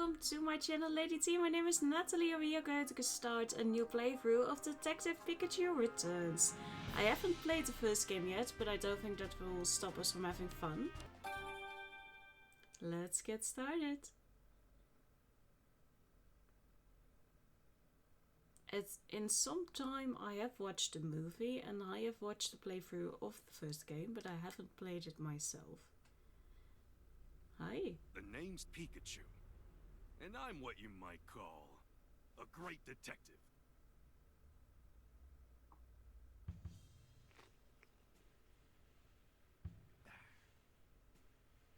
welcome to my channel, Lady T. My name is Nathalie and we are going to start a new playthrough of Detective Pikachu Returns. I haven't played the first game yet, but I don't think that will stop us from having fun. Let's get started. In some time I have watched the movie and I have watched the playthrough of the first game, but I haven't played it myself. Hi. The name's Pikachu, and I'm what you might call a great detective.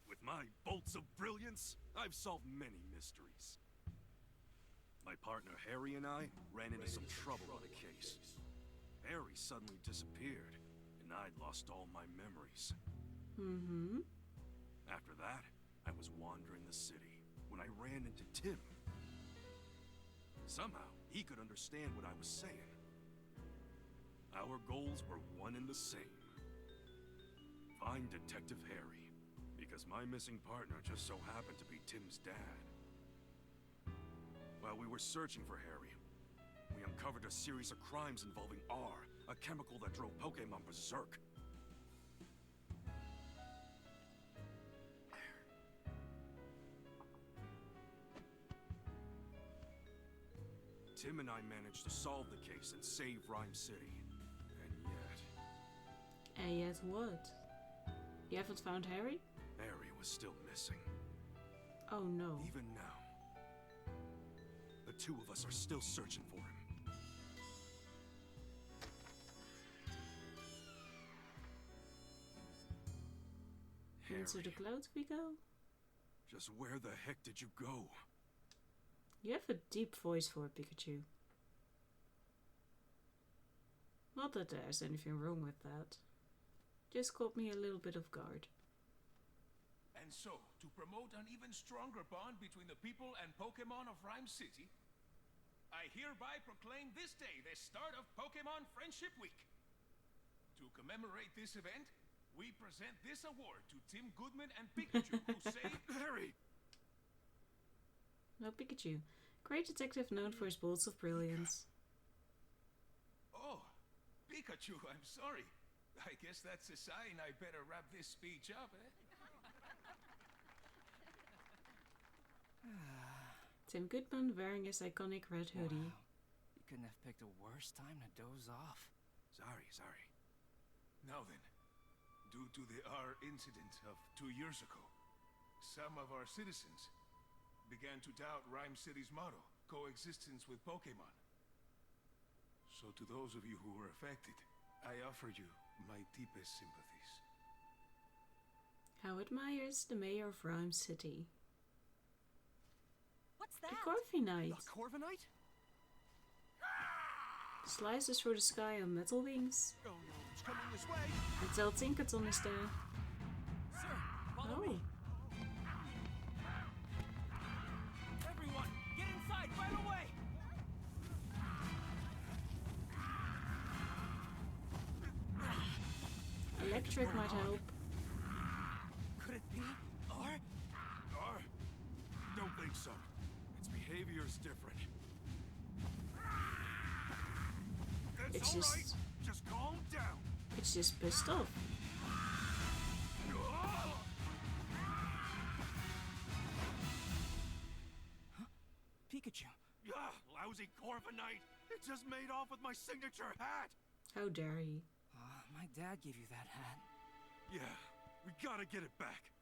With my bolts of brilliance, I've solved many mysteries. My partner Harry and I ran into some trouble on a case. Harry suddenly disappeared, and I'd lost all my memories. After that, I was wandering the city when I ran into Tim. Somehow, he could understand what I was saying. Our goals were one and the same. Find Detective Harry, because my missing partner just so happened to be Tim's dad. While we were searching for Harry, we uncovered a series of crimes involving R, a chemical that drove Pokemon berserk. Tim and I managed to solve the case and save Ryme City. And yet what? You haven't found Harry? Harry was still missing. Oh no. Even now, the two of us are still searching for him. Into the clouds we go? Just where the heck did you go? You have a deep voice for it, Pikachu. Not that there's anything wrong with that. Just caught me a little bit off guard. And so, to promote an even stronger bond between the people and Pokemon of Ryme City, I hereby proclaim this day the start of Pokemon Friendship Week. To commemorate this event, we present this award to Tim Goodman and Pikachu who saved Harry! No, Pikachu. Great detective known for his bolts of brilliance. Oh, Pikachu, I'm sorry. I guess that's a sign I better wrap this speech up, eh? Tim Goodman wearing his iconic red hoodie. Wow. You couldn't have picked a worse time to doze off. Sorry. Now then, due to the R incident of 2 years ago, some of our citizens began to doubt Ryme City's motto, coexistence with Pokemon. So to those of you who were affected, I offer you my deepest sympathies. How admires the mayor of Ryme City. What's that? The Corviknight. The Corviknight? Slices through the sky on metal wings. Oh no, it's coming this way! Until Tinkerton is there. Sir, follow me. Everyone, get inside right away! Electric might help. Could it be R? R? Don't think so. Its behavior's different. It's all just- right. Just calm down. It's just pissed off. Pikachu. Lousy Corviknight! It just made off with my signature hat! How dare he? My dad gave you that hat. Yeah, we gotta get it back.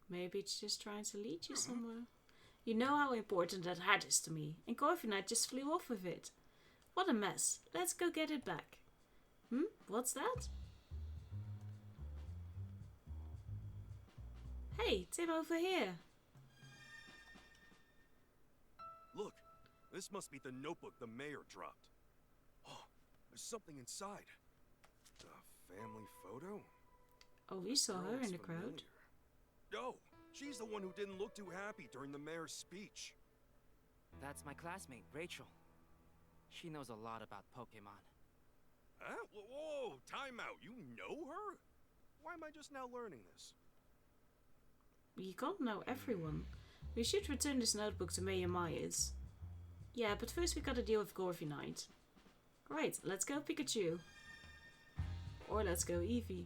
Maybe it's just trying to lead you somewhere. You know how important that hat is to me, and Corviknight just flew off with it. What a mess. Let's go get it back. What's that? Hey, Tim over here. Look, this must be the notebook the mayor dropped. Oh, there's something inside. A family photo? Oh, we saw her Girl in the looks crowd. familiar. Oh, she's the one who didn't look too happy during the mayor's speech. That's my classmate, Rachel. She knows a lot about Pokemon. Huh? Whoa, time out. You know her? Why am I just now learning this? You can't know everyone. We should return this notebook to Mayor Myers. Yeah, but first we gotta deal with Corviknight. Right, let's go Pikachu. Or let's go Eevee.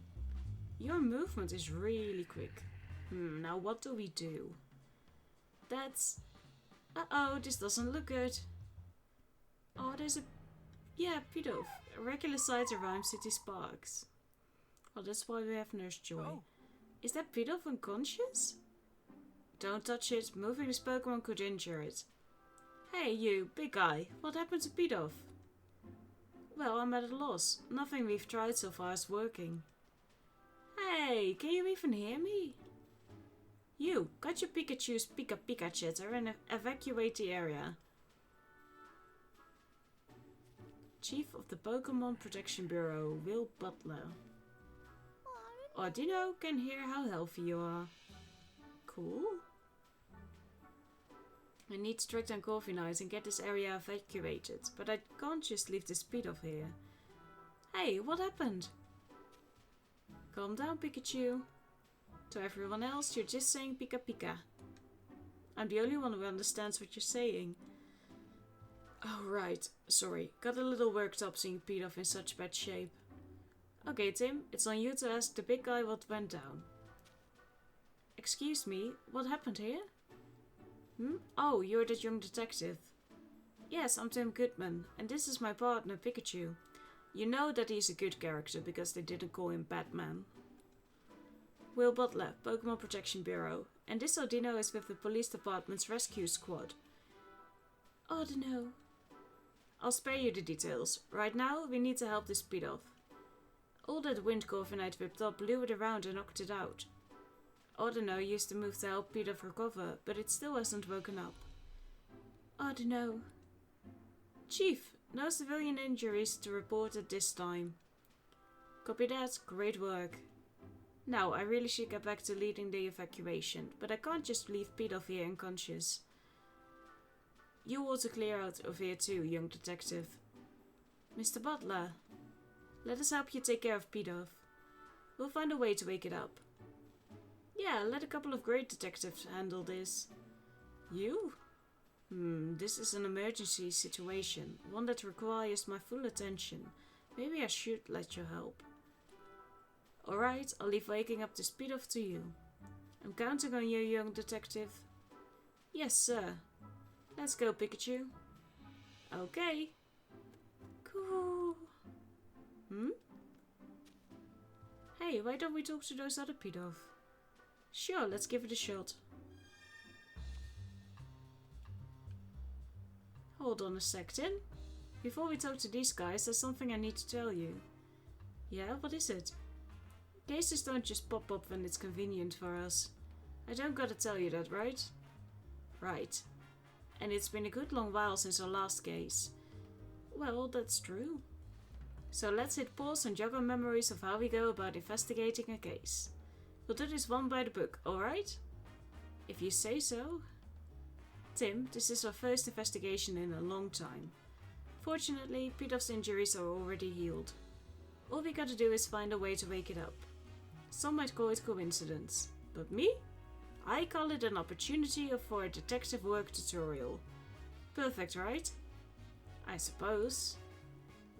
Your movement is really quick. Now what do we do? That's... Uh-oh, this doesn't look good. Oh, there's a... Yeah, Pidove. A regular size of Ryme City Sparks. Oh, that's why we have Nurse Joy. Oh. Is that Pidove unconscious? Don't touch it. Moving this Pokemon could injure it. Hey, you, big guy. What happened to Pidove? Well, I'm at a loss. Nothing we've tried so far is working. Hey, can you even hear me? You, got your Pikachu's Pika chatter and evacuate the area. Chief of the Pokemon Protection Bureau, Will Butler. Audino can hear how healthy you are. Cool. I need to track down Corviknight and get this area evacuated, but I can't just leave the Pidove here. Hey, what happened? Calm down, Pikachu. To everyone else, you're just saying Pika Pika. I'm the only one who understands what you're saying. Oh, right. Sorry. Got a little worked up seeing Pidove in such bad shape. Okay, Tim. It's on you to ask the big guy what went down. Excuse me. What happened here? Oh, you're that young detective. Yes, I'm Tim Goodman. And this is my partner, Pikachu. You know that he's a good character because they didn't call him Batman. Will Butler, Pokemon Protection Bureau. And this Audino is with the police department's rescue squad. Audino. I'll spare you the details. Right now, we need to help this Pidove. All that wind Corviknight whipped up blew it around and knocked it out. Audino used the move to help Pidove recover, but it still hasn't woken up. Audino. Chief, no civilian injuries to report at this time. Copy that. Great work. Now, I really should get back to leading the evacuation, but I can't just leave Pidove here unconscious. You ought to clear out of here too, young detective. Mr. Butler, let us help you take care of Pidove. We'll find a way to wake it up. Yeah, let a couple of great detectives handle this. You? This is an emergency situation, one that requires my full attention. Maybe I should let you help. Alright, I'll leave waking up this Pidove to you. I'm counting on you, young detective. Yes, sir. Let's go, Pikachu. Okay. Cool. Hey, why don't we talk to those other Pidove? Sure, let's give it a shot. Hold on a sec, Tim. Before we talk to these guys, there's something I need to tell you. Yeah, what is it? Cases don't just pop up when it's convenient for us. I don't gotta tell you that, right? Right. And it's been a good long while since our last case. Well, that's true. So let's hit pause and jog our memories of how we go about investigating a case. We'll do this one by the book, alright? If you say so. Tim, this is our first investigation in a long time. Fortunately, Pidove's injuries are already healed. All we gotta do is find a way to wake it up. Some might call it coincidence, but me? I call it an opportunity for a detective work tutorial. Perfect, right? I suppose.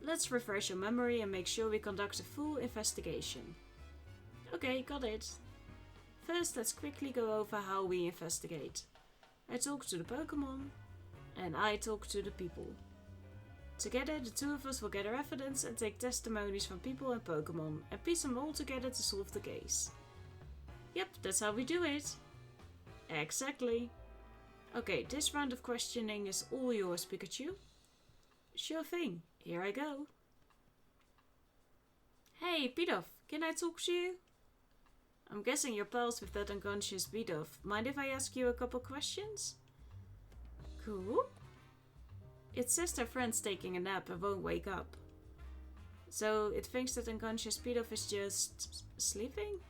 Let's refresh your memory and make sure we conduct a full investigation. Okay, got it. First, let's quickly go over how we investigate. I talk to the Pokemon, and I talk to the people. Together, the two of us will gather evidence and take testimonies from people and Pokemon, and piece them all together to solve the case. Yep, that's how we do it. Exactly. Okay, this round of questioning is all yours, Pikachu. Sure thing. Here I go. Hey, Pidove, can I talk to you? I'm guessing you're pals with that unconscious Pidove. Mind if I ask you a couple questions? Cool. It says their friend's taking a nap and won't wake up. So it thinks that unconscious Pidove is just sleeping?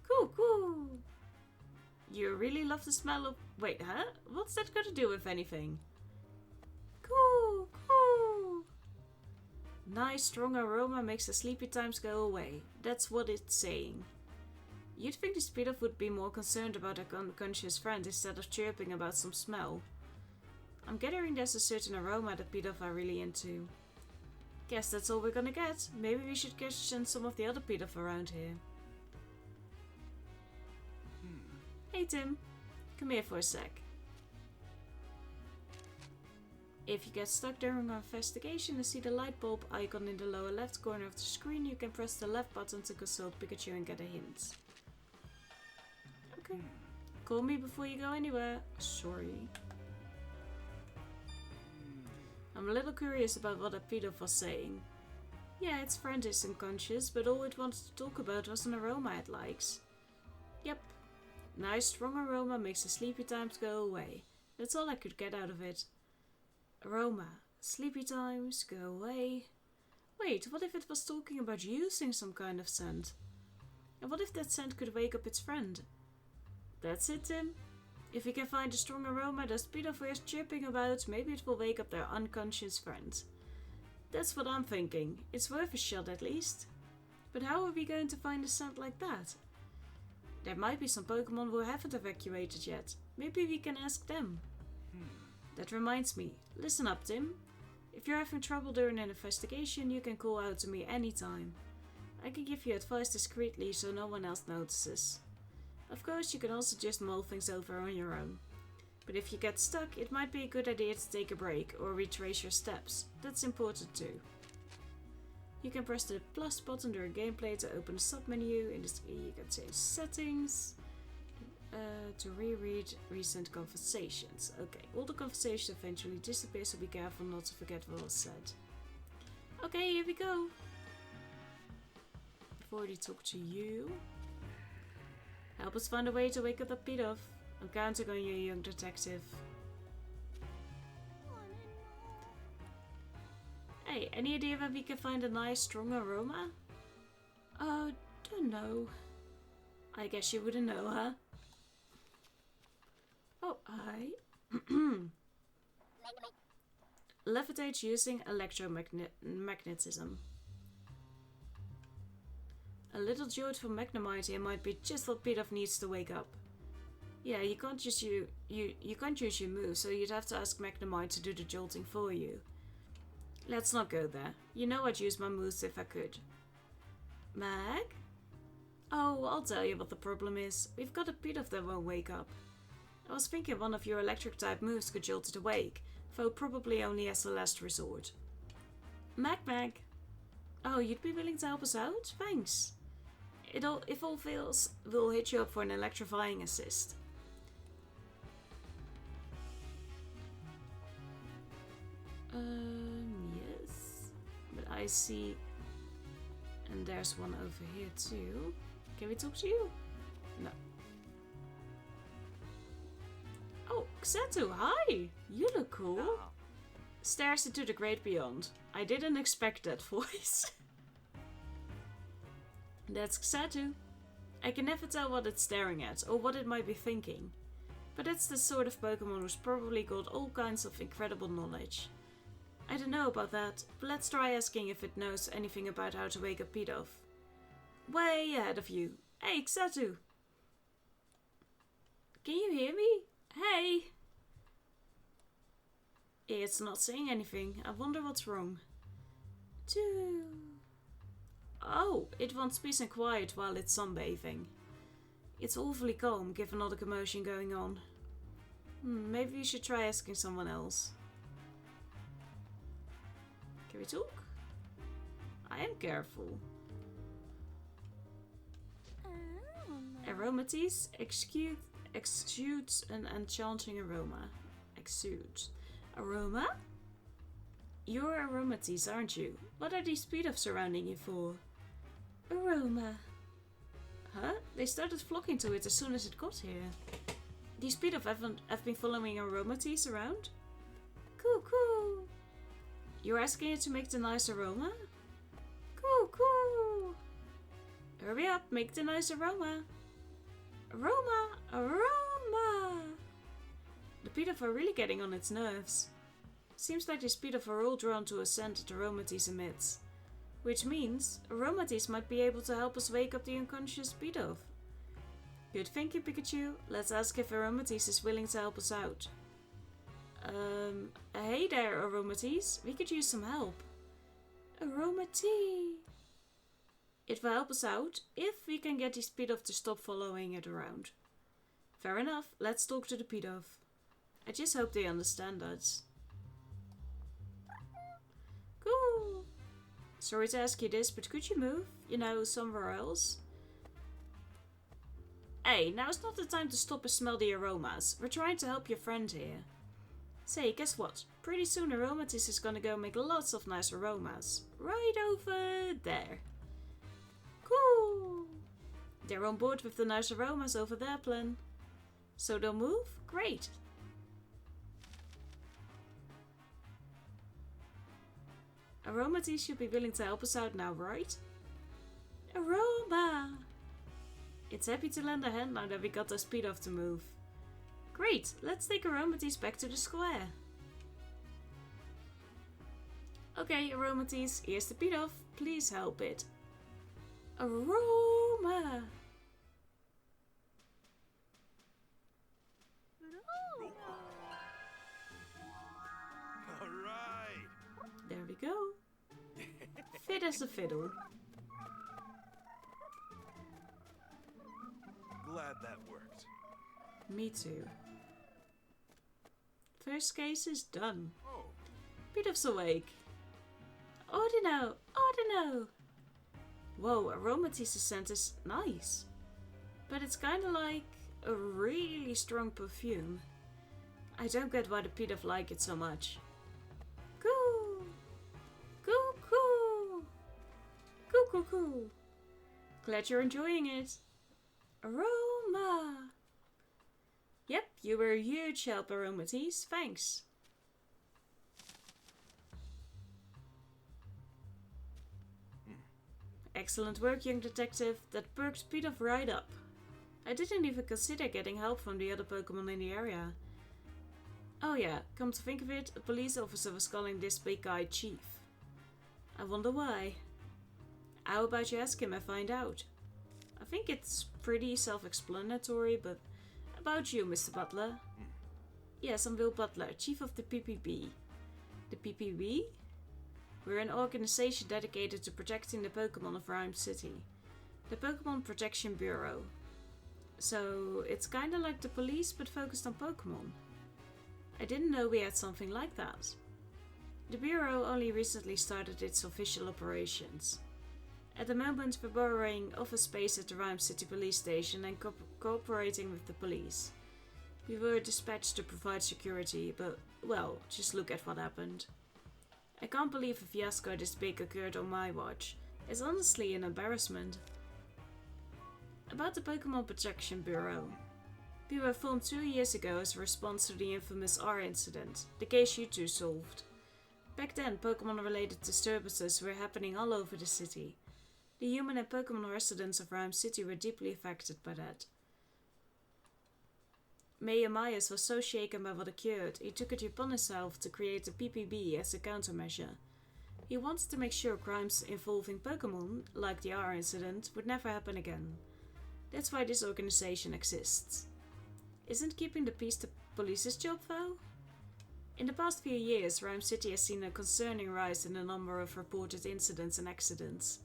Cool. You really love the smell of... Wait, huh? What's that got to do with anything? Cool. Nice strong aroma makes the sleepy times go away. That's what it's saying. You'd think the speedoff would be more concerned about a unconscious friend instead of chirping about some smell. I'm gathering there's a certain aroma that pedoff are really into. Guess that's all we're gonna get. Maybe we should question some of the other pedoff around here. Hey Tim, come here for a sec. If you get stuck during our investigation and see the light bulb icon in the lower left corner of the screen, you can press the left button to consult Pikachu and get a hint. Okay. Call me before you go anywhere. Sorry. I'm a little curious about what that pedoff was saying. Yeah, its friend is unconscious, but all it wanted to talk about was an aroma it likes. Yep. Nice strong aroma makes the sleepy times go away. That's all I could get out of it. Aroma. Sleepy times go away. Wait, what if it was talking about using some kind of scent? And what if that scent could wake up its friend? That's it, Tim. If we can find a strong aroma that pedoff is chirping about, maybe it will wake up their unconscious friend. That's what I'm thinking. It's worth a shot at least. But how are we going to find a scent like that? There might be some Pokemon who haven't evacuated yet. Maybe we can ask them. That reminds me. Listen up, Tim. If you're having trouble during an investigation, you can call out to me anytime. I can give you advice discreetly so no one else notices. Of course, you can also just mull things over on your own. But if you get stuck, it might be a good idea to take a break or retrace your steps. That's important too. You can press the plus button during gameplay to open the sub-menu. In this, you can change settings to reread recent conversations. Okay, all the conversations eventually disappear, so be careful not to forget what was said. Okay, here we go. I've already talked to you. Help us find a way to wake up that pedoff. I'm counting on you, young detective. Hey, any idea where we can find a nice, strong aroma? Oh, don't know. I guess you wouldn't know, huh? Oh, hi. Levitate using electromagnetism. A little jolt from Magnemite here might be just what pedoff needs to wake up. Yeah, you can't use you can't use your move, so you'd have to ask Magnemite to do the jolting for you. Let's not go there. You know I'd use my moves if I could. Mag? Oh, I'll tell you what the problem is. We've got a pedoff that won't wake up. I was thinking one of your electric type moves could jolt it awake, though probably only as a last resort. Mag. Oh, you'd be willing to help us out? Thanks. If all fails, we'll hit you up for an electrifying assist. Yes. But I see... And there's one over here too. Can we talk to you? No. Oh, Xatu, hi! You look cool. Oh. Stares into the great beyond. I didn't expect that voice. That's Xatu. I can never tell what it's staring at or what it might be thinking. But it's the sort of Pokemon who's probably got all kinds of incredible knowledge. I don't know about that, but let's try asking if it knows anything about how to wake up pedoff. Way ahead of you. Hey, Xatu! Can you hear me? Hey! It's not saying anything. I wonder what's wrong. Oh, it wants peace and quiet while it's sunbathing. It's awfully calm given all the commotion going on. Maybe we should try asking someone else. Can we talk? I am careful. Aromates exudes an enchanting aroma. Exudes. Aroma? You're Aromates, aren't you? What are these pedoffs surrounding you for? Aroma. Huh? They started flocking to it as soon as it got here. These pedoffs have been following Aromates around? Cool. You're asking it to make the nice aroma? Cool. Hurry up, make the nice aroma. Aroma. The pedoffs are really getting on its nerves. Seems like these pedoffs are all drawn to a scent that Aromates emits. Which means Aromates might be able to help us wake up the unconscious pedoff. Good thinking, Pikachu. Let's ask if Aromatisse is willing to help us out. Hey there, Aromatisse. We could use some help. Aromatisse. It will help us out if we can get the Speedoff to stop following it around. Fair enough. Let's talk to the Speedoff. I just hope they understand us. Cool. Sorry to ask you this, but could you move? You know, somewhere else? Hey, now's not the time to stop and smell the aromas. We're trying to help your friend here. Say, guess what? Pretty soon Aromatisse is gonna go make lots of nice aromas. Right over there. Cool. They're on board with the nice aromas over their plan. So they'll move? Great. Aromatisse should be willing to help us out now, right? Aroma! It's happy to lend a hand now that we got the Speedoff to move. Great, let's take Aromatisse back to the square. Okay, Aromatisse, here's the Speedoff. Please help it. Aroma! Alright! There we go. Fit as a fiddle. Glad that worked. Me too. First case is done. Oh. Speedoff's awake. Ordino! Ordino! Whoa, Aromatisse's scent is nice. But it's kinda like a really strong perfume. I don't get why the Speedoff like it so much. Cool! Cool, cool! Cool, cool, cool! Glad you're enjoying it. Aroma! Yep, you were a huge help, Aromatisse. Thanks. Excellent work, young detective. That perked Speedoff right up. I didn't even consider getting help from the other Pokemon in the area. Oh yeah, come to think of it, a police officer was calling this big guy Chief. I wonder why. How about you ask him and find out? I think it's pretty self-explanatory, but about you, Mr. Butler. Yes, I'm Will Butler, Chief of the PPB. The PPB? We're an organization dedicated to protecting the Pokemon of Ryme City. The Pokemon Protection Bureau. So, it's kinda like the police, but focused on Pokemon. I didn't know we had something like that. The Bureau only recently started its official operations. At the moment, we're borrowing office space at the Ryme City police station and cooperating with the police. We were dispatched to provide security, but, well, just look at what happened. I can't believe a fiasco this big occurred on my watch. It's honestly an embarrassment. About the Pokemon Protection Bureau. We were formed 2 years ago as a response to the infamous R incident, the case you two solved. Back then, Pokemon-related disturbances were happening all over the city. The human and Pokemon residents of Ryme City were deeply affected by that. Mayor Myers was so shaken by what occurred, he took it upon himself to create the PPB as a countermeasure. He wanted to make sure crimes involving Pokemon, like the R incident, would never happen again. That's why this organization exists. Isn't keeping the peace the police's job, though? In the past few years, Ryme City has seen a concerning rise in the number of reported incidents and accidents.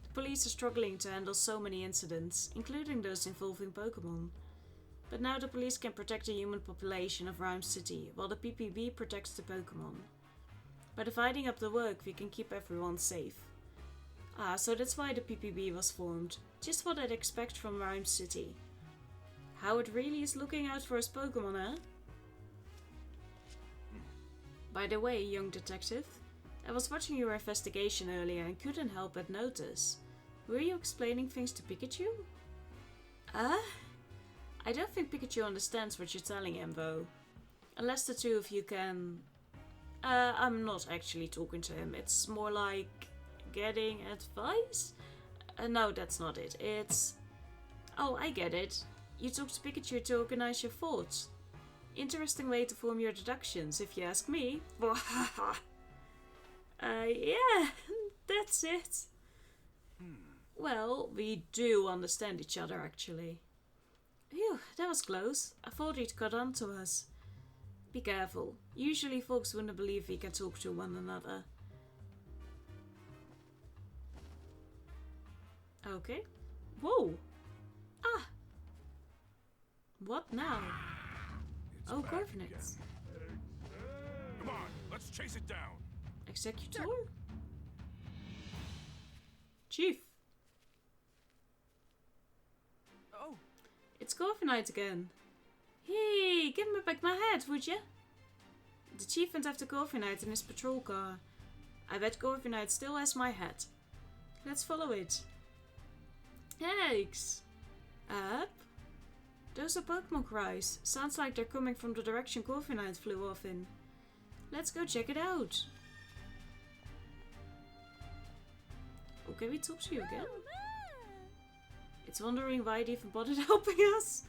The police are struggling to handle so many incidents, including those involving Pokemon. But now the police can protect the human population of Ryme City, while the PPB protects the Pokemon. By dividing up the work, we can keep everyone safe. Ah, so that's why the PPB was formed. Just what I'd expect from Ryme City. How it really is looking out for his Pokemon, eh? By the way, young detective, I was watching your investigation earlier and couldn't help but notice. Were you explaining things to Pikachu? I don't think Pikachu understands what you're telling him, though. Unless the two of you can... I'm not actually talking to him. It's more like getting advice? No, that's not it. It's... Oh, I get it. You talk to Pikachu to organize your thoughts. Interesting way to form your deductions, if you ask me. Yeah, that's it. Well, we do understand each other, actually. Phew, that was close. I thought he'd got on to us. Be careful. Usually folks wouldn't believe we can talk to one another. Okay. Whoa! Ah! What now? Oh, Corviknight. Come on, let's chase it down. Executor? Chief! Oh, It's Corviknight again. Hey, give me back my hat, would ya? The chief went after Corviknight in his patrol car. I bet Corviknight still has my hat. Let's follow it. Thanks! Up? Those are Pokemon cries. Sounds like they're coming from the direction Corviknight flew off in. Let's go check it out. Oh, can we talk to you again? It's wondering why it even bothered helping us.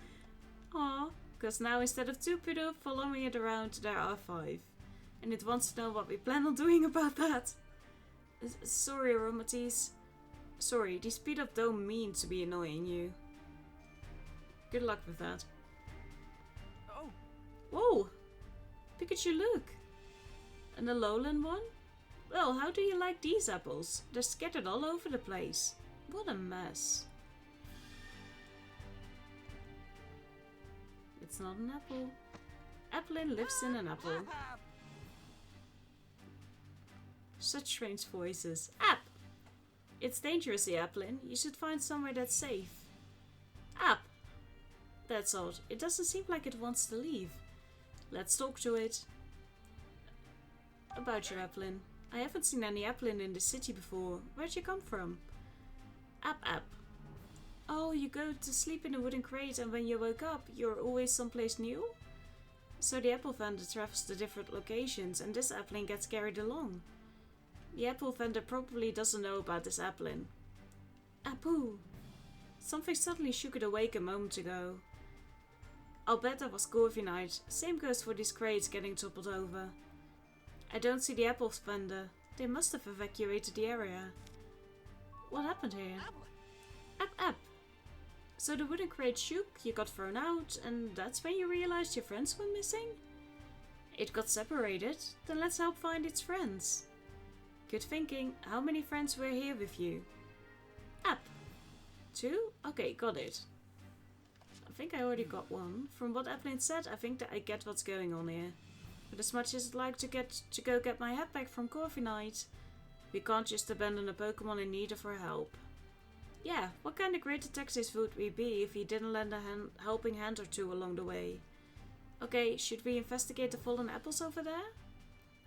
Aw, because now instead of 2 Pido following it around, there are 5. And it wants to know what we plan on doing about that. Sorry, Aromatis. Sorry, these speed up don't mean to be annoying you. Good luck with that. oh, Whoa! Pikachu, look! An Alolan one? Well, how do you like these apples? They're scattered all over the place. What a mess. It's not an apple. Applin lives in an apple. Such strange voices. App! It's dangerous, the Applin. You should find somewhere that's safe. App! That's odd. It doesn't seem like it wants to leave. Let's talk to it. About your Applin. I haven't seen any Applin in the city before. Where'd you come from? App. Oh, you go to sleep in a wooden crate and when you wake up, you're always someplace new? So the apple vendor travels to different locations and this Applin gets carried along. The apple vendor probably doesn't know about this Applin. Apoo! Something suddenly shook it awake a moment ago. I'll bet that was Corviknight. Same goes for these crates getting toppled over. I don't see the apple vendor. They must have evacuated the area. What happened here? App. So the wooden crate shook, you got thrown out, and that's when you realized your friends were missing? It got separated, then let's help find its friends. Good thinking. How many friends were here with you? App. 2? Okay, got it. I think I already got one. From what Applin said, I think that I get what's going on here. But as much as I'd like to go get my hat back from Corviknight, we can't just abandon a Pokemon in need of our help. Yeah, what kind of great detectives would we be if we didn't lend a helping hand or two along the way? Okay, should we investigate the fallen apples over there?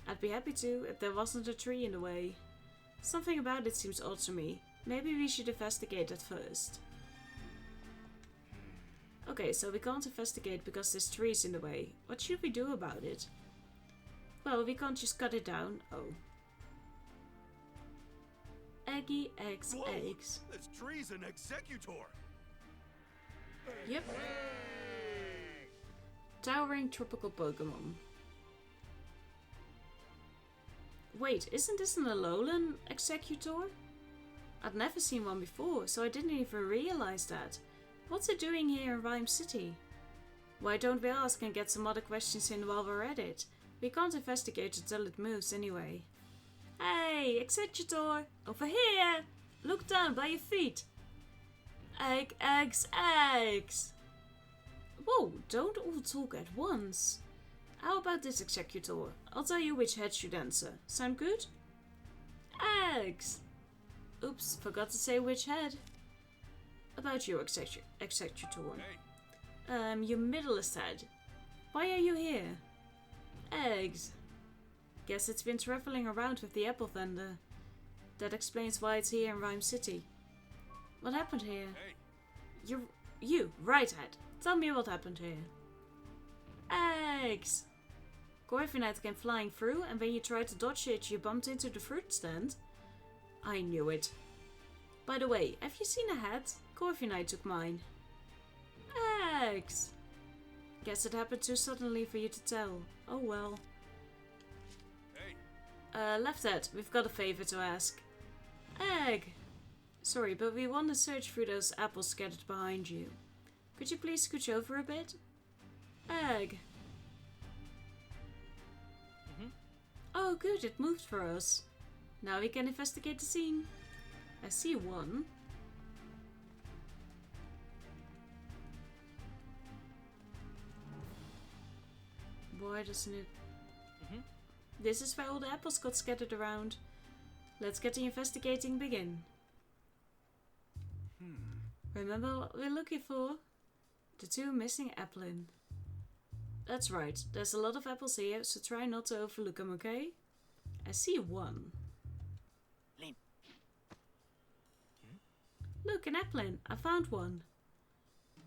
I'd be happy to, if there wasn't a tree in the way. Something about it seems odd to me. Maybe we should investigate that first. Okay, so we can't investigate because there's trees in the way. What should we do about it? Well, we can't just cut it down. Oh. Eggy, eggs, Whoa, eggs. This tree's an executor. Yep. Towering tropical Pokemon. Wait, isn't this an Alolan executor? I'd never seen one before, so I didn't even realize that. What's it doing here in Ryme City? Why don't we ask and get some other questions in while we're at it? We can't investigate until it moves anyway. Hey, executor! Over here! Look down by your feet! Eggs! Whoa, don't all talk at once. How about this, executor? I'll tell you which head should answer. Sound good? Eggs! Oops, forgot to say which head. About you, executor. Hey, Your middleest head. Why are you here? Eggs. Guess it's been traveling around with the apple vendor. That explains why it's here in Ryme City. What happened here? hey, You, right head. Tell me what happened here. Eggs! Corviknight came flying through, and when you tried to dodge it, you bumped into the fruit stand. I knew it. By the way, have you seen a hat? Corviknight took mine. Eggs! Guess it happened too suddenly for you to tell. Oh well. hey. Left head, we've got a favor to ask. Egg! Sorry, but we want to search through those apples scattered behind you. Could you please scooch over a bit? Egg. Oh, good, it moved for us. Now we can investigate the scene. I see one. Why doesn't it... This is where all the apples got scattered around. Let's get the investigating begin. Remember what we're looking for? The 2 missing applin. That's right, there's a lot of apples here, so try not to overlook them, okay? I see one. Look, an applin. I found one.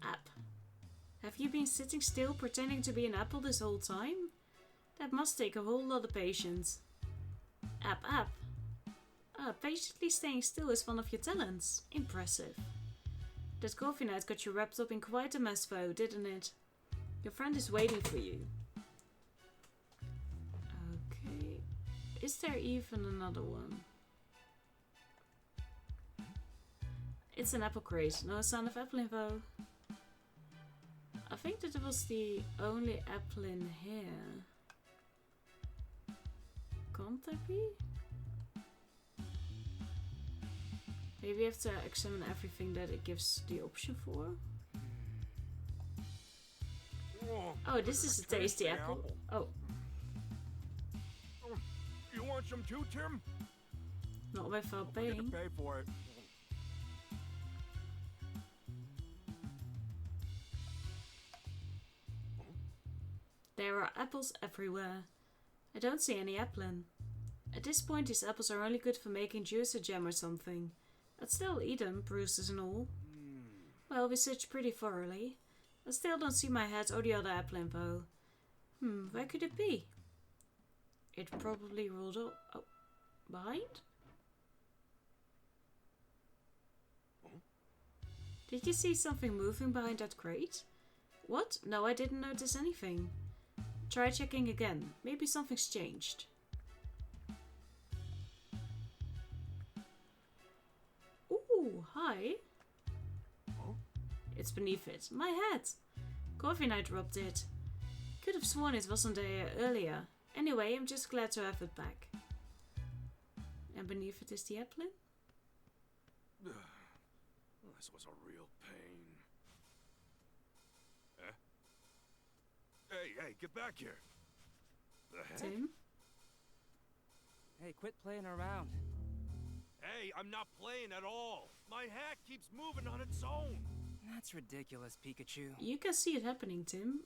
App. Have you been sitting still pretending to be an apple this whole time? That must take a whole lot of patience. App. Patiently staying still is one of your talents. Impressive. That Corviknight got you wrapped up in quite a mess though, didn't it? Your friend is waiting for you. Okay. Is there even another one? It's an apple crate. No sign of apple info. I think that it was the only apple in here. Can't that be? Maybe we have to examine everything that it gives the option for. Oh, this is a tasty apple. Oh. You want some too, Tim? Not without Forget to paying. pay for it. There are apples everywhere. I don't see any applin. At this point, these apples are only good for making juice or jam or something. I'd still eat them, bruises and all. Well, we searched pretty thoroughly. I still don't see my head or the other apple info. Where could it be? It probably rolled up. Oh, behind? Did you see something moving behind that crate? What? No, I didn't notice anything. Try checking again. Maybe something's changed. Ooh, hi. It's beneath it. My hat! Corviknight dropped it. Could have sworn it wasn't there earlier. Anyway, I'm just glad to have it back. And beneath it is the applin? This was a real pain. Hey, get back here. The heck? Tim? Hey, quit playing around. Hey, I'm not playing at all. My hat keeps moving on its own. That's ridiculous, Pikachu. You can see it happening, Tim.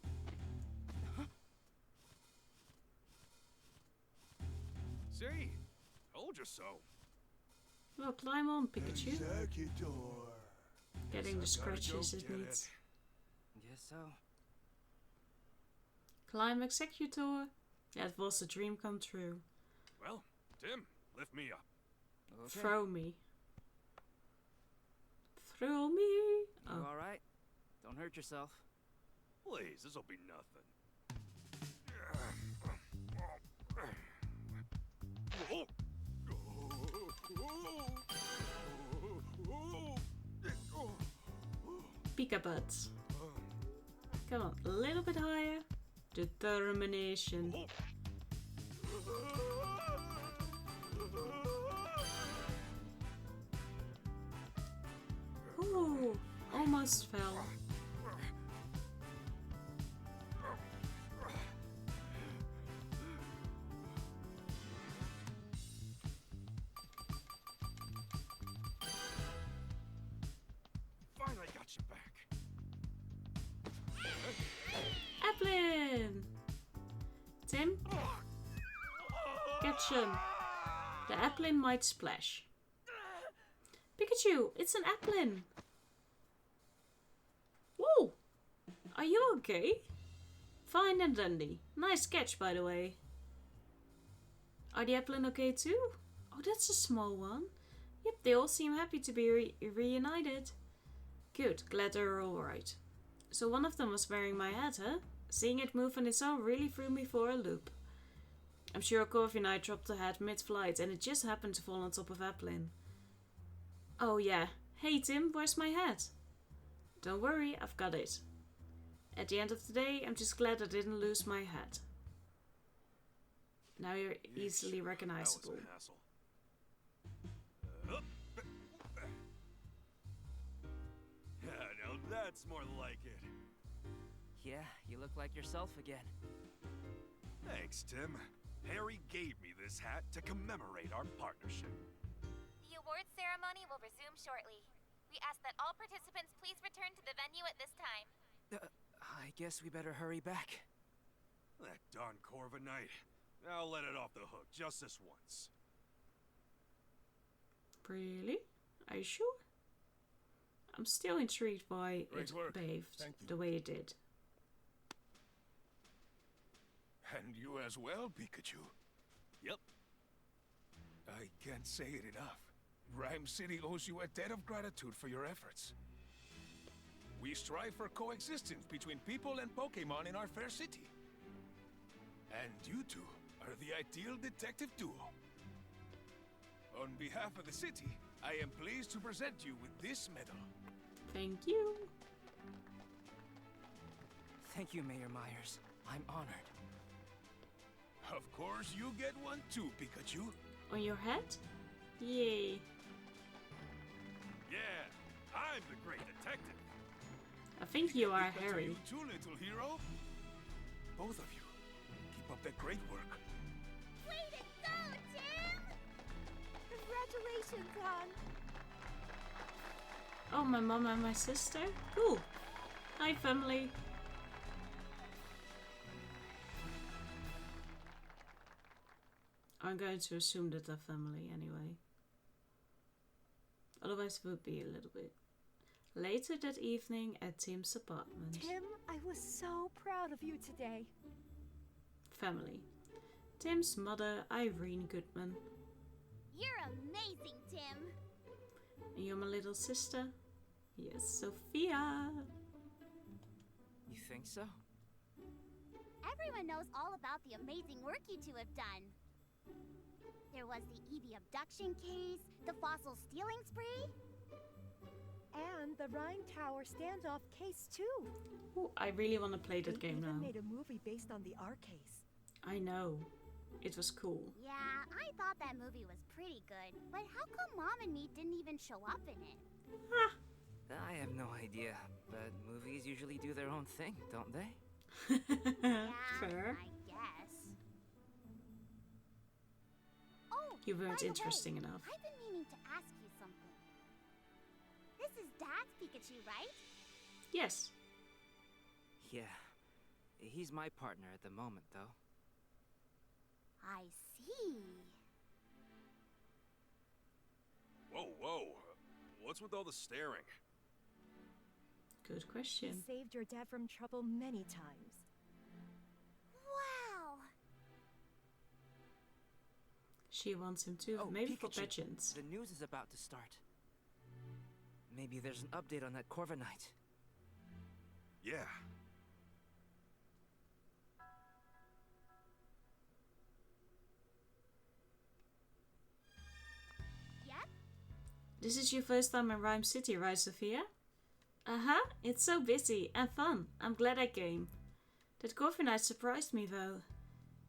See? Told you so. Well, climb on, Pikachu. Executor. Getting the Guess I gotta scratches go it get needs. Guess so. Climb Executor. That was a dream come true. Well, Tim, lift me up. Okay. Throw me. Throw me. You Oh. alright? Don't hurt yourself. Please, this'll be nothing. Pika butts. Come on, a little bit higher. Determination. Ooh, almost fell. Finally got you back. Applin! Tim? Catch him. The applin might splash. Pikachu, it's an applin. Whoa! Are you okay? Fine and dandy. Nice catch, by the way. Are the applin okay too? Oh, that's a small one. Yep, they all seem happy to be reunited. Good, glad they're alright. So one of them was wearing my hat, huh? Seeing it move on its own really threw me for a loop. I'm sure Corviknight dropped the hat mid-flight and it just happened to fall on top of Applin. Oh yeah. Hey Tim, where's my hat? Don't worry, I've got it. At the end of the day, I'm just glad I didn't lose my hat. Now you're easily recognizable. That was a hassle. Yeah, now that's more like it. Yeah, you look like yourself again. Thanks, Tim. Harry gave me this hat to commemorate our partnership. The awards ceremony will resume shortly. We ask that all participants please return to the venue at this time. I guess we better hurry back. That darn Corviknight. I'll let it off the hook just this once. Really? Are you sure? I'm still intrigued by Great it work. behaved Thank you. the way it did. And you as well, Pikachu. Yep. I can't say it enough. Ryme City owes you a debt of gratitude for your efforts. We strive for coexistence between people and Pokemon in our fair city. And you two are the ideal detective duo. On behalf of the city, I am pleased to present you with this medal. Thank you. Thank you, Mayor Myers. I'm honored. Of course, you get one too, Pikachu. On your head? Yay. Yeah, I'm the great detective. I think you are Pikachu, Harry. You too, little hero. Both of you, keep up that great work. Way to go, Tim! Congratulations, hon. Oh, my mom and my sister? Cool. Hi, family. I'm going to assume that they're family anyway. Otherwise it would be a little bit. Later that evening at Tim's apartment. Tim, I was so proud of you today. Family. Tim's mother, Irene Goodman. You're amazing, Tim. And you're my little sister? Yes, Sophia. You think so? Everyone knows all about the amazing work you two have done. There was the Eevee abduction case, the fossil stealing spree. And the Rhine Tower standoff case too. Ooh, I really want to play that They game even now. made a movie based on the R case. I know. It was cool. Yeah, I thought that movie was pretty good. But how come Mom and me didn't even show up in it? I have no idea, but movies usually do their own thing, don't they? Yeah, Fair. I guess. Oh, You weren't by the way, interesting enough. I've been meaning to ask you something. This is Dad's Pikachu, right? Yes. Yeah. He's my partner at the moment, though. I see. Whoa, whoa. What's with all the staring? Good He question. saved your dad from trouble many times. Wow. She wants him to. Oh, Maybe for Pikachu, pageants. The news is about to start. Maybe there's an update on that Corviknight. Yeah. Yep. This is your first time in Ryme City, right, Sophia? Uh-huh. It's so busy and fun. I'm glad I came. That Corviknight surprised me, though.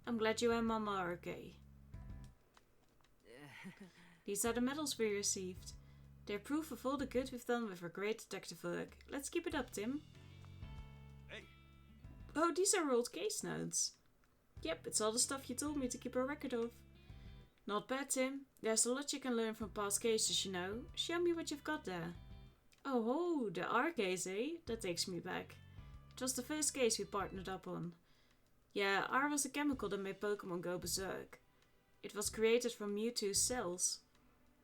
I'm glad you and Mama are okay. These are the medals we received. They're proof of all the good we've done with our great detective work. Let's keep it up, Tim. Hey, Oh, these are old case notes. Yep, it's all the stuff you told me to keep a record of. Not bad, Tim. There's a lot you can learn from past cases, you know. Show me what you've got there. Oh, the R case, eh? That takes me back. It was the first case we partnered up on. Yeah, R was a chemical that made Pokemon go berserk. It was created from Mewtwo's cells.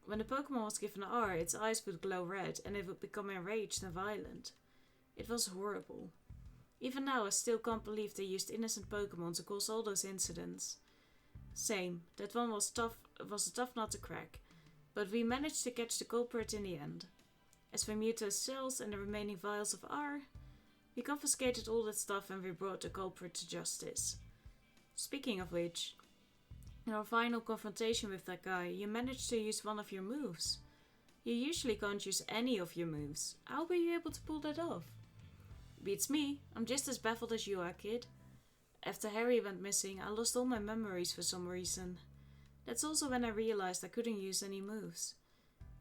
When a Pokemon was given R, its eyes would glow red and it would become enraged and violent. It was horrible. Even now, I still can't believe they used innocent Pokemon to cause all those incidents. Same, that one was a tough nut to crack, but we managed to catch the culprit in the end. As for Mewtwo's cells and the remaining vials of R, we confiscated all that stuff and we brought the culprit to justice. Speaking of which, in our final confrontation with that guy, you managed to use one of your moves. You usually can't use any of your moves. How were you able to pull that off? Beats me. I'm just as baffled as you are, kid. After Harry went missing, I lost all my memories for some reason. That's also when I realized I couldn't use any moves.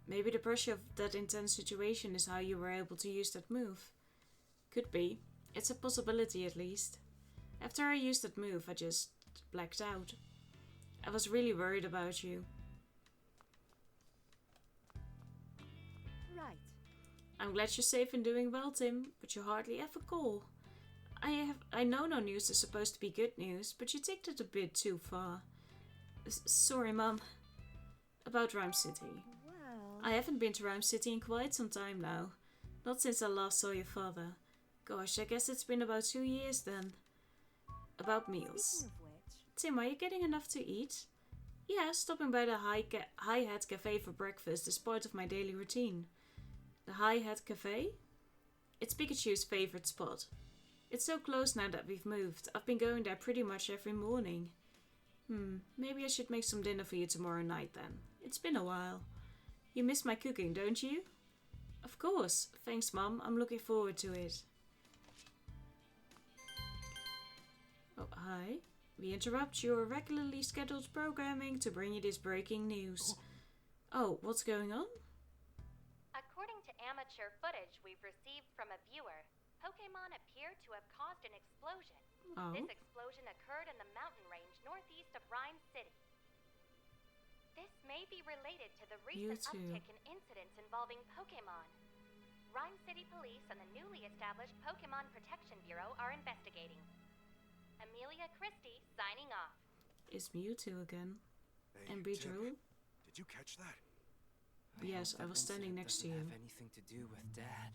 Maybe the pressure of that intense situation is how you were able to use that move. Could be. It's a possibility at least. After I used that move, I just blacked out. I was really worried about you. Right. I'm glad you're safe and doing well, Tim, but you hardly ever call. I know no news is supposed to be good news, but you take it a bit too far. Sorry, Mum. About Ryme City. Well... I haven't been to Ryme City in quite some time now. Not since I last saw your father. Gosh, I guess it's been about 2 years then. About meals. Speaking of which... Tim, are you getting enough to eat? Yeah, stopping by the High Hat Cafe for breakfast is part of my daily routine. The High Hat Cafe? It's Pikachu's favorite spot. It's so close now that we've moved. I've been going there pretty much every morning. Maybe I should make some dinner for you tomorrow night then. It's been a while. You miss my cooking, don't you? Of course. Thanks, Mum. I'm looking forward to it. Oh, hi. We interrupt your regularly scheduled programming to bring you this breaking news. Oh, what's going on? According to amateur footage we've received from a viewer, Pokémon appear to have caused an explosion. Oh. This explosion occurred in the mountain range northeast of Ryme City. This may be related to the recent uptick in incidents involving Pokémon. Ryme City Police and the newly established Pokémon Protection Bureau are investigating. Amelia Christie signing off. Is Mewtwo again? Hey, And Tim, Beedrill? did you catch that? Yes, I hope was that standing incident next to doesn't you. have anything to do with Dad.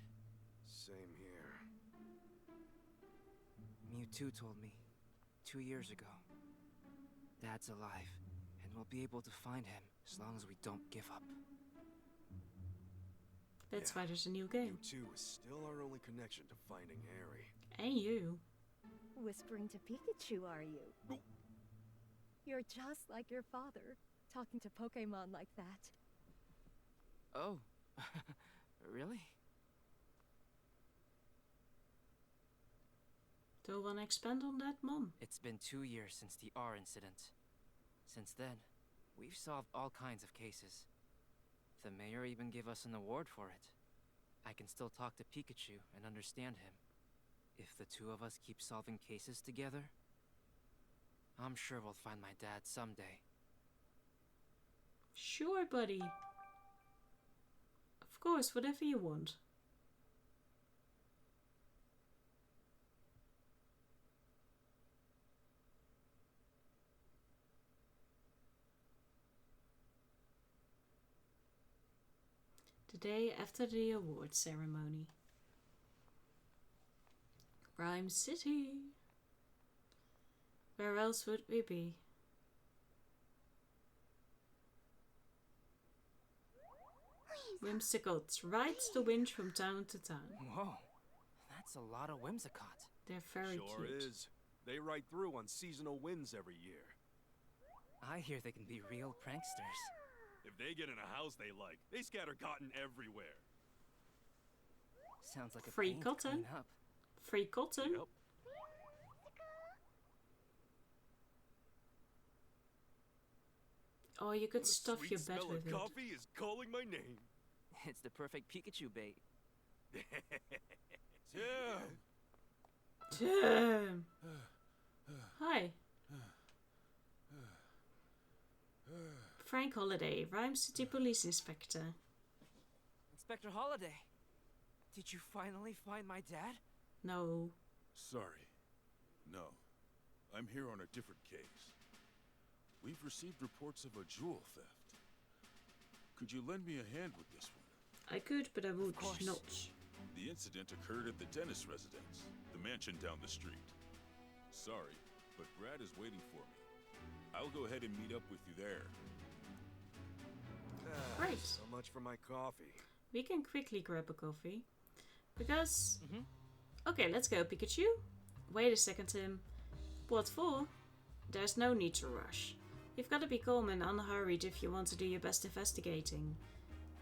Same here. Mewtwo told me 2 years ago. Dad's alive, and we'll be able to find him as long as we don't give up. That's Yeah. why there's a new game. You two is still our only connection to finding Harry. And you. Whispering to Pikachu, are you? Oh. You're just like your father, talking to Pokémon like that. Oh, really? Don't wanna expand on that, Mom? It's been 2 years since the R incident. Since then, we've solved all kinds of cases. The mayor even gave us an award for it. I can still talk to Pikachu and understand him. If the two of us keep solving cases together, I'm sure we'll find my dad someday. Sure, buddy. Of course, whatever you want. The day after the award ceremony. Ryme City. Where else would we be? Whimsicots rides the wind from town to town. Whoa, that's a lot of Whimsicott. They're very Sure cute. is. They ride through on seasonal winds every year. I hear they can be real pranksters. If they get in a house they like, they scatter cotton everywhere. Sounds like a Free pain to cotton. clean up. Free cotton. Yep. Oh, you could The stuff sweet your bed smell with of it. coffee is calling my name. It's the perfect Pikachu bait. Tim! Tim! Hi. Frank Holiday, Ryme City Police Inspector. Inspector Holiday, did you finally find my dad? No. Sorry. No. I'm here on a different case. We've received reports of a jewel theft. Could you lend me a hand with this one? I could, but I would course. not. The incident occurred at the dentist residence, the mansion down the street. Sorry, but Brad is waiting for me. I'll go ahead and meet up with you there. Right. So much for my coffee. We can quickly grab a coffee. Because... Okay, let's go, Pikachu. Wait a second, Tim. What for? There's no need to rush. You've got to be calm and unhurried if you want to do your best investigating.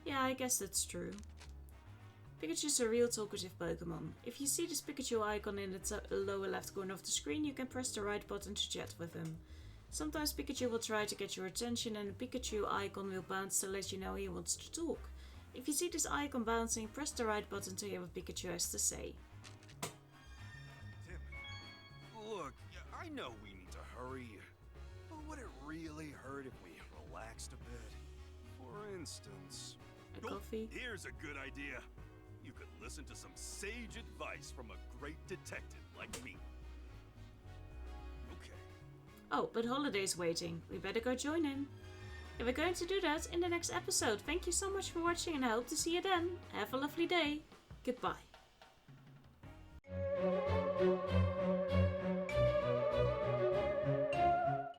Yeah, I guess that's true. Pikachu's a real talkative Pokemon. If you see this Pikachu icon in the lower left corner of the screen, you can press the right button to chat with him. Sometimes Pikachu will try to get your attention and the Pikachu icon will bounce to let you know he wants to talk. If you see this icon bouncing, press the right button to hear what Pikachu has to say. Tim, look, I know we need to hurry, but would it really hurt if we relaxed a bit? For instance... A coffee? Here's a good idea. You could listen to some sage advice from a great detective like me. Okay. Oh, but Holiday's waiting. We better go join him. And we're going to do that in the next episode. Thank you so much for watching and I hope to see you then. Have a lovely day. Goodbye.